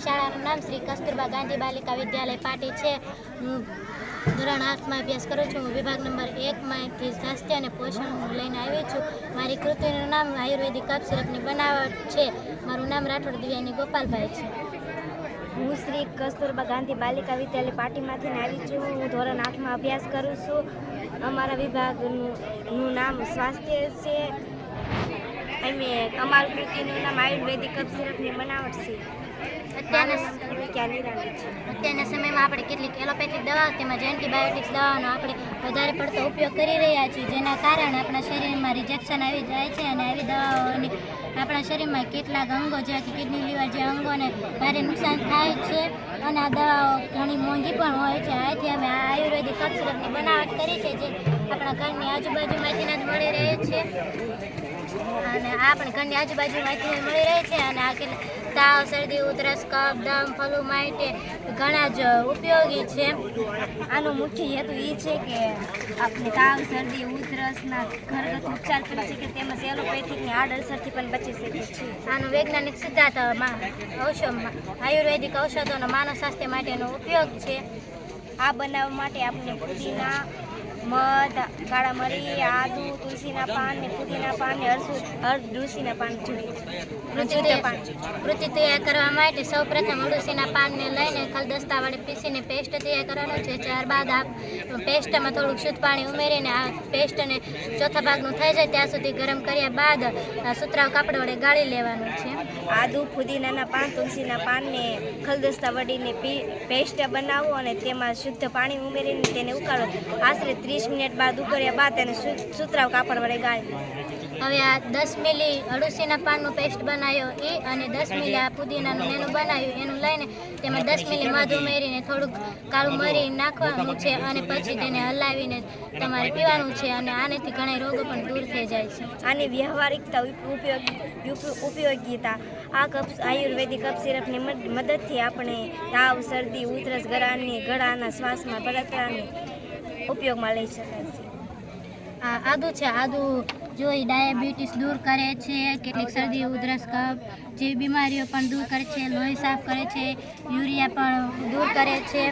શાળાનું નામ શ્રી કસ્તુરબા ગાંધી બાલિકા વિદ્યાલય પાટી છે. હું ધોરણ 8માં અભ્યાસ કરું છું. હું વિભાગ નંબર 1માંથી સ્વાસ્થ્ય અને પોષણ લઈને આવી છું. મારી કૃતિનું નામ આયુર્વેદિક કફ સિરપની બનાવટ છે. મારું નામ રાઠોડ દિવ્યાની ગોપાલભાઈ છે. હું શ્રી કસ્તુરબા ગાંધી બાલિકા વિદ્યાલય પાટીમાંથી આવી છું. હું ધોરણ 8માં અભ્યાસ કરું છું. અમારા વિભાગનું નામ સ્વાસ્થ્ય છે. અમારું કૃતિનું નામ આયુર્વેદિક કફ સિરપની બનાવટ છે. અત્યારના સમયમાં આપણે કેટલીક એલોપેથિક દવાઓ તેમજ એન્ટીબાયોટિક્સ દવાઓનો આપણે વધારે પડતો ઉપયોગ કરી રહ્યા છીએ, જેના કારણે આપણા શરીરમાં રિજેક્શન આવી જાય છે અને આવી દવાઓની આપણા શરીરમાં કેટલાક અંગો જેવા કે કિડની, લીવર જે અંગોને ભારે નુકસાન થાય છે અને આ દવાઓ ઘણી મોંઘી પણ હોય છે. આથી અમે આ આયુર્વેદિક કફ સિરપની બનાવટ કરી છે, જે આપણા ઘરની આજુબાજુમાંથી જ મળી રહે છે અને આ પણ ઘરની આજુબાજુમાંથી મળી રહે છે અને આ તાવ, શરદી, ઉધરસ, કફ, દમ, ફલૂ માટે ઘણા જ ઉપયોગી છે. આનો મુખ્ય હેતુ એ છે કે આપણે તાવ, શરદી, ઉધરસના ઘરગથ્થુ ઉપચાર કરી શકીએ, તેમજ એલોપેથિકની આડઅસરથી પણ બચી શકીએ છીએ. આનો વૈજ્ઞાનિક સિદ્ધાંત આયુર્વેદિક ઔષધોનો માનવ સ્વાસ્થ્ય માટેનો ઉપયોગ છે. આ બનાવવા માટે આપણે પુદીના, મધ, કાળા મરી, આદુ, તુલસીના પાન ને પુદીના પાન ને અળસીના પાન જોઈએ. કૃતિ તૈયાર કરવા માટે સૌપ્રથમ અળસીના પાનને લઈને ખલદસ્તા વડે પીસીને પેસ્ટ તૈયાર કરવાનો છે. ત્યારબાદ આ પેસ્ટમાં થોડુંક શુદ્ધ પાણી ઉમેરીને આ પેસ્ટને ચોથા ભાગનું થઈ જાય ત્યાં સુધી ગરમ કર્યા બાદ સુતરાઉ કાપડ વડે ગાળી લેવાનું છે. આદુ, પુદીનાના પાન, તુલસીના પાનને ખલદસ્તા વડીને પેસ્ટ બનાવો અને તેમાં શુદ્ધ પાણી ઉમેરીને તેને ઉકાળો. આશરે 30 મિનિટ બાદ ઉકળ્યા બાદ તેને સુતરાઉ કાપડ વડે ગાળી. હવે આ 10 મિલી અળસીના પાનનું પેસ્ટ બનાવ્યો એ અને 10 મિલી આ પુદીનાનું એનું બનાવ્યું એનું લઈને તેમાં 10 મિલી મધ ઉમેરીને થોડુંક કાળું મરી નાખવાનું છે અને પછી તેને હલાવીને તમારે પીવાનું છે અને આનાથી ઘણા રોગો પણ દૂર થઈ જાય છે. આની વ્યવહારિકતા ઉપયોગીતા આ આયુર્વેદિક કફ સિરપની મદદથી આપણે તાવ, શરદી, ઉધરસ, ગળાના શ્વાસમાં બળતરાની ઉપયોગમાં લઈ શકાય છે. આદુ છે, આદુ જોઈ ડાયાબિટીસ દૂર કરે છે, કેટલીક શરદી, ઉધરસ, કફ જેવી બીમારીઓ પણ દૂર કરે છે, લોહી સાફ કરે છે, યુરિયા પણ દૂર કરે છે.